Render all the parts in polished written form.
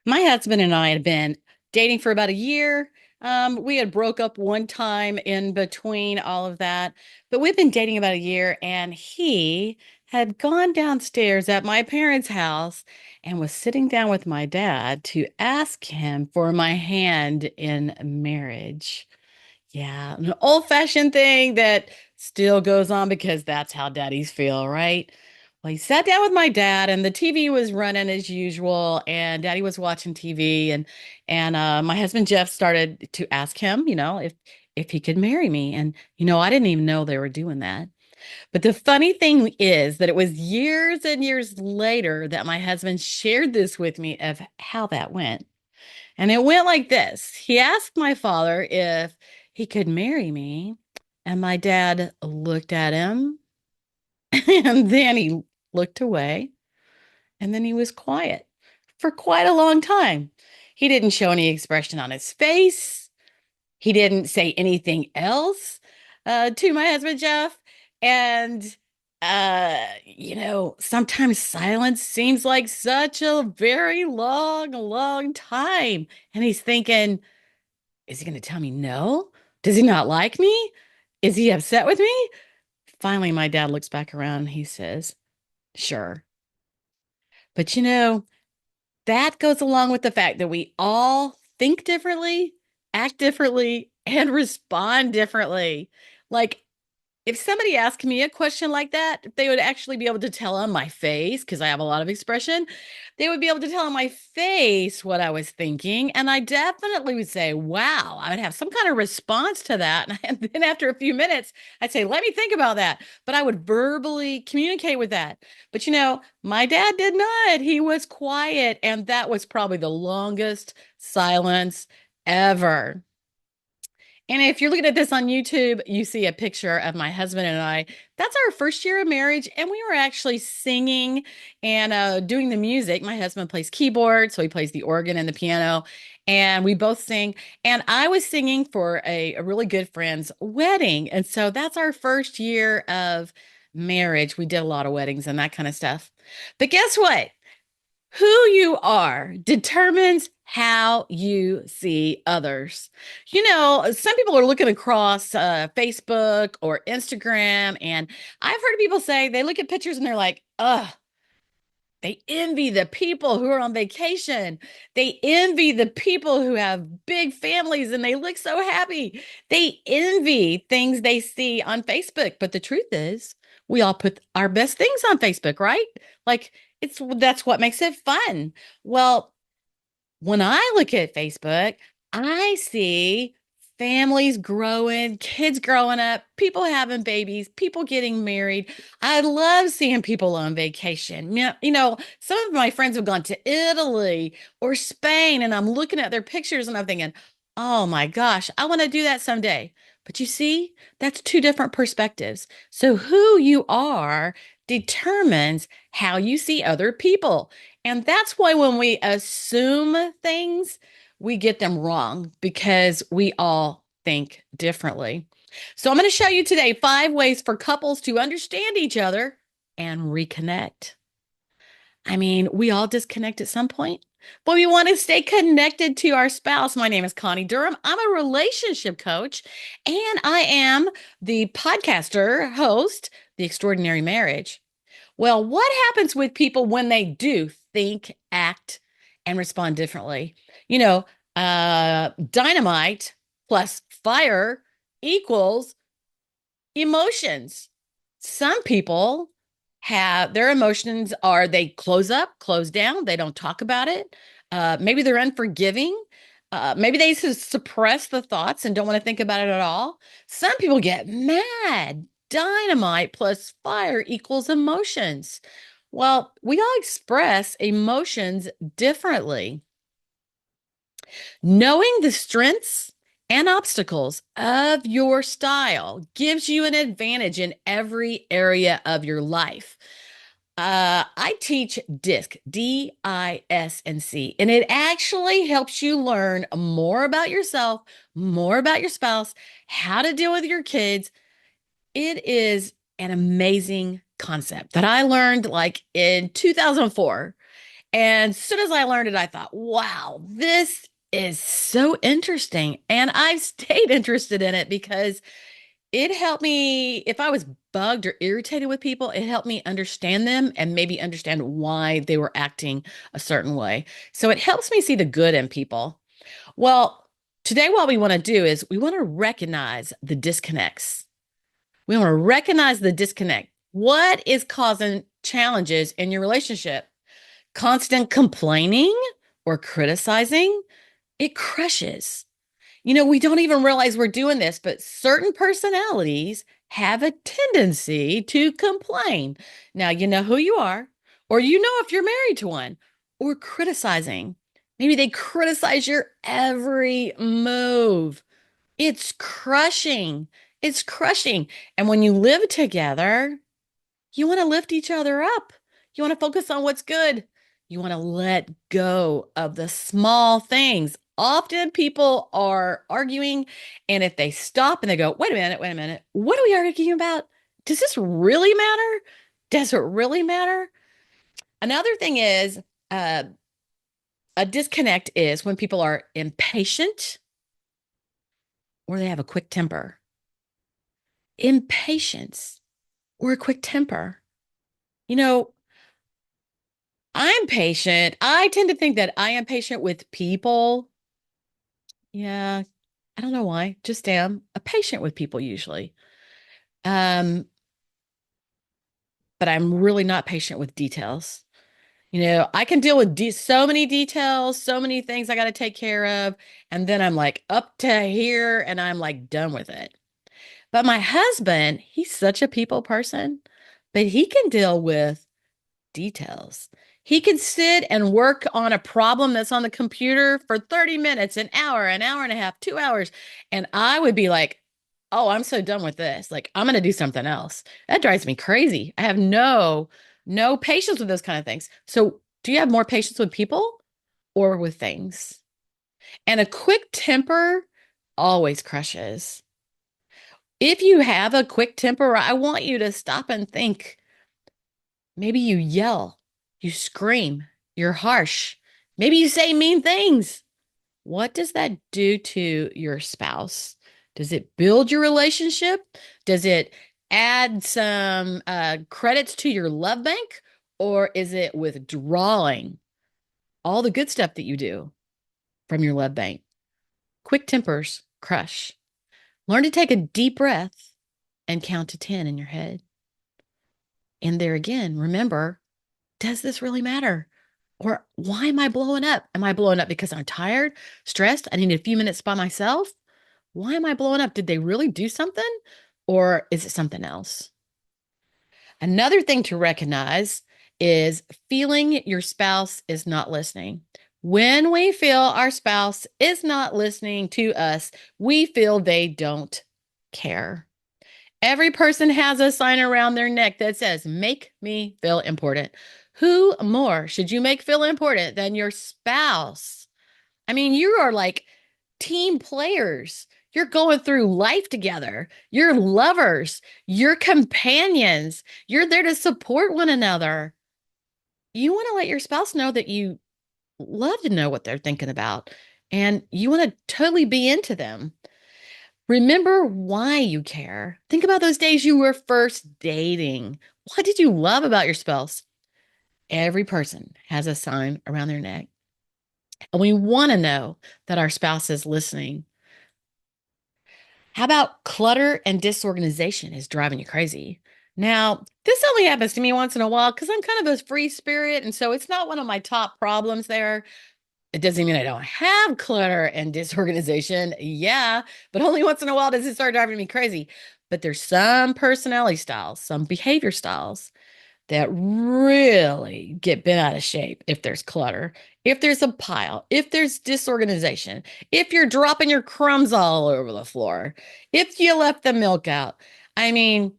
My husband and I had been dating for about a year. We had broke up one time in between all of that, but we've been dating about a year, and he had gone downstairs at my parents' house and was sitting down with my dad to ask him for my hand in marriage. Yeah, an old-fashioned thing that still goes on because that's how daddies feel, right? Well, he sat down with my dad and the TV was running as usual, and daddy was watching TV, and my husband Jeff started to ask him, if he could marry me. And I didn't even know they were doing that. But the funny thing is that it was years and years later that my husband shared this with me of how that went. And it went like this. He asked my father if he could marry me, and my dad looked at him, and then he looked away, and then he was quiet for quite a long time. He didn't show any expression on his face. He didn't say anything else to my husband, Jeff. And, sometimes silence seems like such a very long, long time. And he's thinking, is he going to tell me no? Does he not like me? Is he upset with me? Finally, my dad looks back around and he says, sure. But that goes along with the fact that we all think differently, act differently, and respond differently. Like, if somebody asked me a question like that, they would actually be able to tell on my face, because I have a lot of expression. They would be able to tell on my face what I was thinking. And I definitely would say, wow, I would have some kind of response to that. And then after a few minutes, I'd say, let me think about that. But I would verbally communicate with that. But my dad did not. He was quiet. And that was probably the longest silence ever. And if you're looking at this on YouTube, you see a picture of my husband and I. That's our first year of marriage, and we were actually singing and doing the music. My husband plays keyboard, so he plays the organ and the piano, and we both sing. And I was singing for a really good friend's wedding, and so that's our first year of marriage. We did a lot of weddings and that kind of stuff. But guess what? Who you are determines how you see others. Some people are looking across Facebook or Instagram, and I've heard people say they look at pictures and they're like, ugh, they envy the people who are on vacation. They envy the people who have big families and they look so happy. They envy things they see on Facebook. But the truth is, we all put our best things on Facebook, right? Like that's what makes it fun. Well, when I look at Facebook, I see families growing, kids growing up, people having babies, people getting married. I love seeing people on vacation. Some of my friends have gone to Italy or Spain, and I'm looking at their pictures and I'm thinking, oh my gosh, I want to do that someday. But you see, that's two different perspectives. So who you are determines how you see other people. And that's why when we assume things, we get them wrong because we all think differently. So I'm going to show you today 5 ways for couples to understand each other and reconnect. I mean, we all disconnect at some point, but we want to stay connected to our spouse. My name is Connie Durham. I'm a relationship coach, and I am the podcaster host, The Extraordinary Marriage. Well, what happens with people when they do think, act, and respond differently? Dynamite plus fire equals emotions. Some people have their emotions are they close up, close down, they don't talk about it. Maybe they're unforgiving. Maybe they suppress the thoughts and don't want to think about it at all. Some people get mad. Dynamite plus fire equals emotions. Well, we all express emotions differently. Knowing the strengths and obstacles of your style gives you an advantage in every area of your life. I teach DISC, D-I-S-C, and it actually helps you learn more about yourself, more about your spouse, how to deal with your kids. It is an amazing concept that I learned like in 2004. And as soon as I learned it, I thought, wow, this is so interesting. And I've stayed interested in it because it helped me, if I was bugged or irritated with people, it helped me understand them and maybe understand why they were acting a certain way. So it helps me see the good in people. Well, today, what we want to do is we want to recognize the disconnects. We want to recognize the disconnect. What is causing challenges in your relationship? Constant complaining or criticizing? It crushes. We don't even realize we're doing this, but certain personalities have a tendency to complain. Now, you know who you are, or you know if you're married to one, or criticizing. Maybe they criticize your every move. It's crushing. It's crushing. And when you live together, you want to lift each other up. You want to focus on what's good. You want to let go of the small things. Often people are arguing, and if they stop and they go, wait a minute, what are we arguing about? Does this really matter? Does it really matter? Another thing is a disconnect is when people are impatient or they have a quick temper. Impatience or a quick temper. You know, I'm patient. I tend to think that I am patient with people. Yeah, I don't know why. Just am a patient with people usually. Um, but I'm really not patient with details. I can deal with so many details, so many things I got to take care of, and then I'm like up to here and I'm like done with it. But my husband, he's such a people person, but he can deal with details. He can sit and work on a problem that's on the computer for 30 minutes, an hour and a half, 2 hours. And I would be like, oh, I'm so done with this. Like, I'm going to do something else. That drives me crazy. I have no patience with those kind of things. So, do you have more patience with people or with things? And a quick temper always crushes. If you have a quick temper, I want you to stop and think. Maybe you yell, you scream, you're harsh. Maybe you say mean things. What does that do to your spouse? Does it build your relationship? Does it add some credits to your love bank? Or is it withdrawing all the good stuff that you do from your love bank? Quick tempers crush. Learn to take a deep breath and count to 10 in your head. And there again, remember, does this really matter? Or why am I blowing up? Am I blowing up because I'm tired, stressed? I need a few minutes by myself? Why am I blowing up? Did they really do something? Or is it something else? Another thing to recognize is feeling your spouse is not listening. When we feel our spouse is not listening to us, we feel they don't care. Every person has a sign around their neck that says, make me feel important. Who more should you make feel important than your spouse? I mean, you are like team players. You're going through life together. You're lovers. You're companions. You're there to support one another. You want to let your spouse know that you love to know what they're thinking about and you want to totally be into them. Remember why you care. Think about those days you were first dating. What did you love about your spouse? Every person has a sign around their neck. And we want to know that our spouse is listening. How about clutter and disorganization is driving you crazy? Now, this only happens to me once in a while because I'm kind of a free spirit. And so it's not one of my top problems there. It doesn't mean I don't have clutter and disorganization. Yeah, but only once in a while does it start driving me crazy. But there's some personality styles, some behavior styles that really get bent out of shape if there's clutter, if there's a pile, if there's disorganization, if you're dropping your crumbs all over the floor, if you left the milk out. I mean,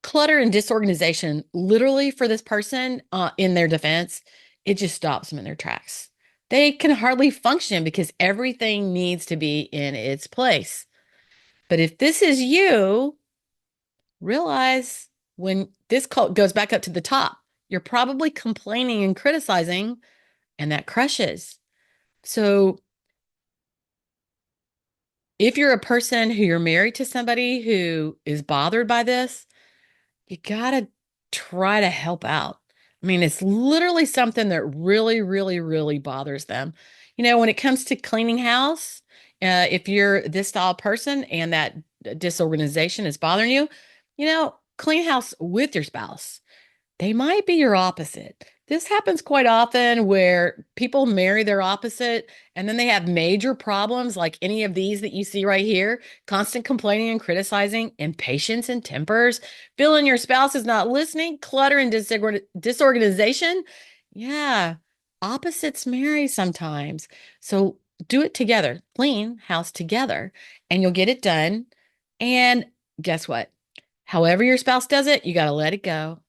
clutter and disorganization, literally for this person, in their defense, it just stops them in their tracks. They can hardly function because everything needs to be in its place. But if this is you, realize when this goes back up to the top, you're probably complaining and criticizing, and that crushes. So if you're a person who you're married to somebody who is bothered by this, you gotta try to help out. I mean, it's literally something that really, really, really bothers them. When it comes to cleaning house, if you're this style person and that disorganization is bothering you, clean house with your spouse. They might be your opposite. This happens quite often where people marry their opposite and then they have major problems like any of these that you see right here, constant complaining and criticizing, impatience and tempers, feeling your spouse is not listening, clutter and disorganization. Yeah, opposites marry sometimes. So do it together, clean house together, and you'll get it done. And guess what? However your spouse does it, you got to let it go.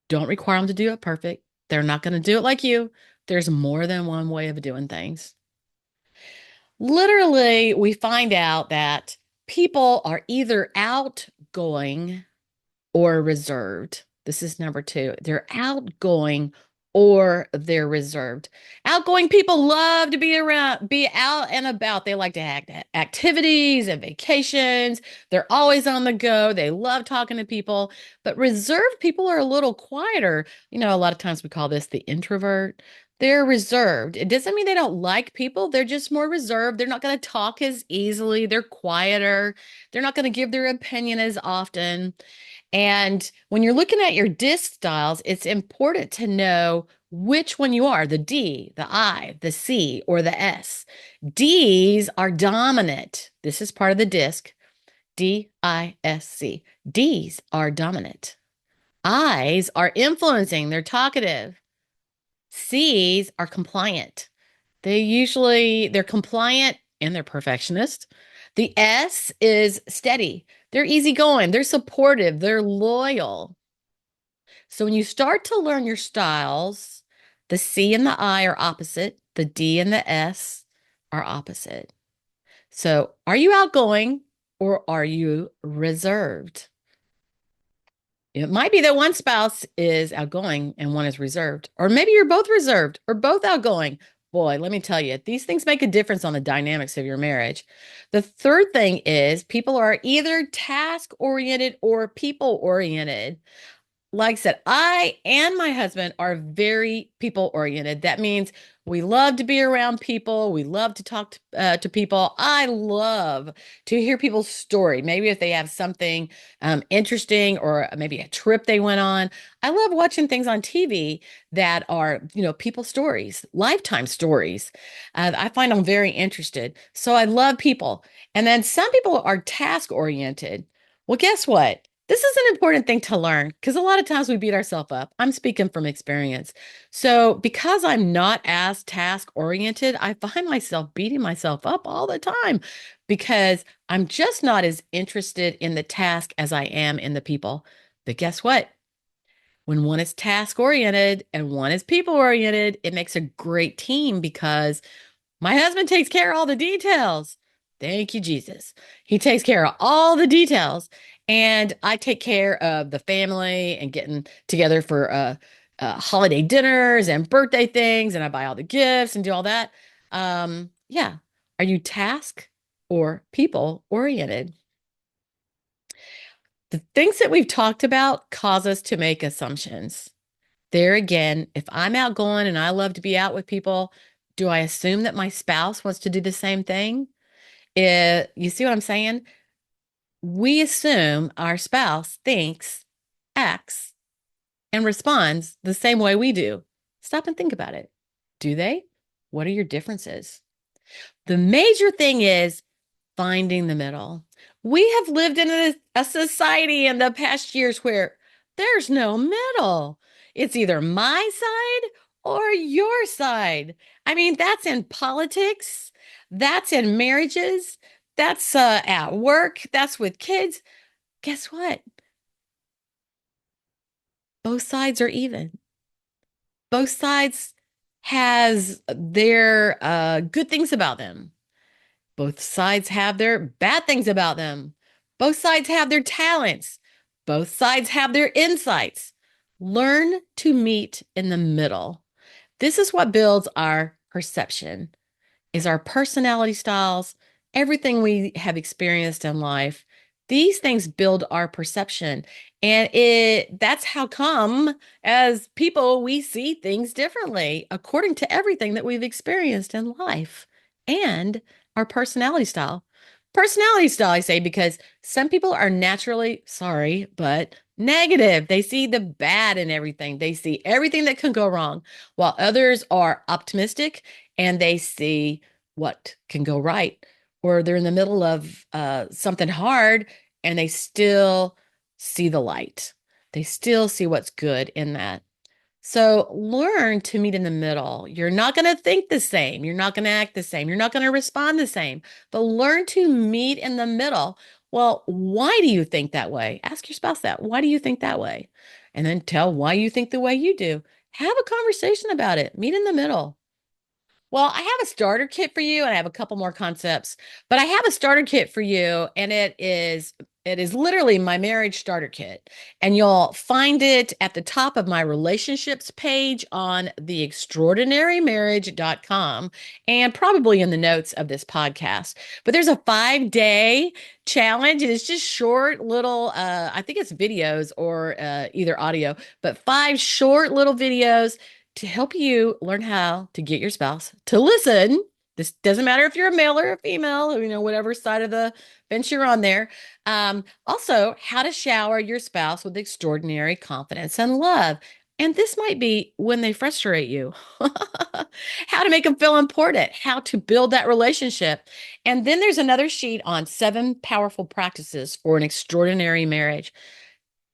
Don't require them to do it perfect. They're not going to do it like you. There's more than one way of doing things. Literally, we find out that people are either outgoing or reserved. This is number two. They're outgoing or they're reserved. Outgoing people love to be around, be out and about. They like to act activities and vacations. They're always on the go. They love talking to people. But reserved people are a little quieter. A lot of times we call this the introvert. They're reserved. It doesn't mean they don't like people. They're just more reserved. They're not going to talk as easily. They're quieter. They're not going to give their opinion as often. And when you're looking at your disc styles, it's important to know which one you are, the D, the I, the C, or the S. Ds are dominant. This is part of the disc. DISC. Ds are dominant. I's are influencing. They're talkative. C's are compliant. They're compliant and they're perfectionist. The S is steady. They're easygoing. They're supportive. They're loyal. So when you start to learn your styles, the C and the I are opposite. The D and the S are opposite. So are you outgoing or are you reserved? It might be that one spouse is outgoing and one is reserved, or maybe you're both reserved or both outgoing. Boy, let me tell you, these things make a difference on the dynamics of your marriage. The third thing is people are either task oriented or people oriented. Like I said, I and my husband are very people oriented. That means we love to be around people. We love to talk to people. I love to hear people's story. Maybe if they have something interesting or maybe a trip they went on. I love watching things on TV that are, people stories, lifetime stories. I find them very interested. So I love people. And then some people are task oriented. Well, guess what? This is an important thing to learn because a lot of times we beat ourselves up. I'm speaking from experience. So, because I'm not as task oriented, I find myself beating myself up all the time because I'm just not as interested in the task as I am in the people. But guess what? When one is task oriented and one is people oriented, it makes a great team because my husband takes care of all the details. Thank you, Jesus. He takes care of all the details. And I take care of the family and getting together for holiday dinners and birthday things. And I buy all the gifts and do all that. Yeah. Are you task or people oriented? The things that we've talked about cause us to make assumptions. There again, if I'm outgoing and I love to be out with people, do I assume that my spouse wants to do the same thing? You see what I'm saying? We assume our spouse thinks, acts, and responds the same way we do. Stop and think about it. Do they? What are your differences? The major thing is finding the middle. We have lived in a society in the past years where there's no middle. It's either my side or your side. I mean, that's in politics, that's in marriages, that's at work, that's with kids. Guess what? Both sides are even. Both sides has their good things about them. Both sides have their bad things about them. Both sides have their talents. Both sides have their insights. Learn to meet in the middle. This is what builds our perception, is our personality styles, everything we have experienced in life. These things build our perception. And that's how come as people we see things differently according to everything that we've experienced in life and our personality style. Personality style, I say, because some people are naturally, sorry, but negative. They see the bad in everything. They see everything that can go wrong, while others are optimistic and they see what can go right. Or they're in the middle of something hard and they still see the light. They still see what's good in that. So learn to meet in the middle. You're not going to think the same. You're not going to act the same. You're not going to respond the same, but learn to meet in the middle. Well, why do you think that way? Ask your spouse that. Why do you think that way? And then tell why you think the way you do. Have a conversation about it. Meet in the middle. Well, I have a starter kit for you, and I have a couple more concepts, but I have a starter kit for you, and it is literally my marriage starter kit. And you'll find it at the top of my relationships page on theextraordinarymarriage.com and probably in the notes of this podcast. But there's a 5-day challenge, and it's just short little I think it's videos or either audio, but 5 short little videos to help you learn how to get your spouse to listen. This doesn't matter if you're a male or a female, whatever side of the fence you're on there. Also, how to shower your spouse with extraordinary confidence and love. And this might be when they frustrate you. How to make them feel important, how to build that relationship. And then there's another sheet on 7 powerful practices for an extraordinary marriage.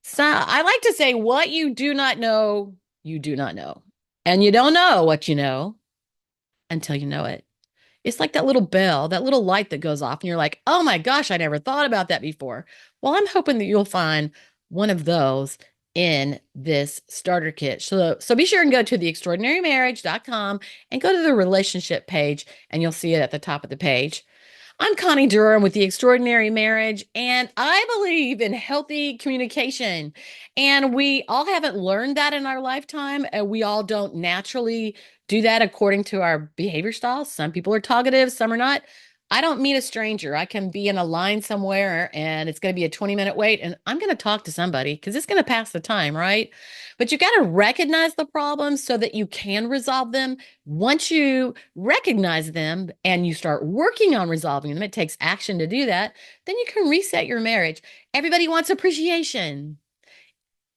So I like to say, what you do not know, you do not know. And you don't know what you know until you know it. It's like that little bell, that little light that goes off, and you're like, oh my gosh, I never thought about that before. Well, I'm hoping that you'll find one of those in this starter kit. So be sure and go to theextraordinarymarriage.com and go to the relationship page, and you'll see it at the top of the page. I'm Connie Durham with The Extraordinary Marriage, and I believe in healthy communication. And we all haven't learned that in our lifetime. And we all don't naturally do that according to our behavior styles. Some people are talkative, some are not. I don't meet a stranger. I can be in a line somewhere and it's going to be a 20-minute wait, and I'm going to talk to somebody because it's going to pass the time, right? But you got to recognize the problems so that you can resolve them. Once you recognize them and you start working on resolving them, it takes action to do that, then you can reset your marriage. Everybody wants appreciation.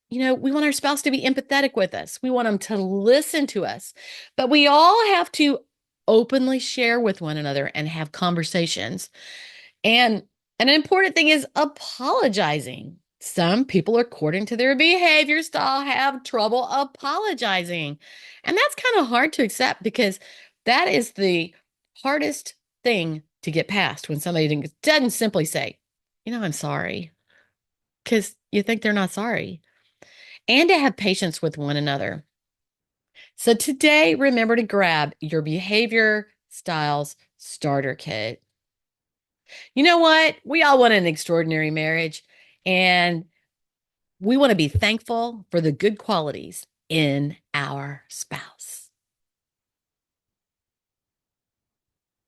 We want our spouse to be empathetic with us. We want them to listen to us. But we all have to openly share with one another and have conversations. And an important thing is apologizing. Some people, according to their behavior style, have trouble apologizing. And that's kind of hard to accept because that is the hardest thing to get past when somebody doesn't simply say, I'm sorry, because you think they're not sorry, and to have patience with one another. So today, remember to grab your behavior styles starter kit. You know what? We all want an extraordinary marriage, and we want to be thankful for the good qualities in our spouse.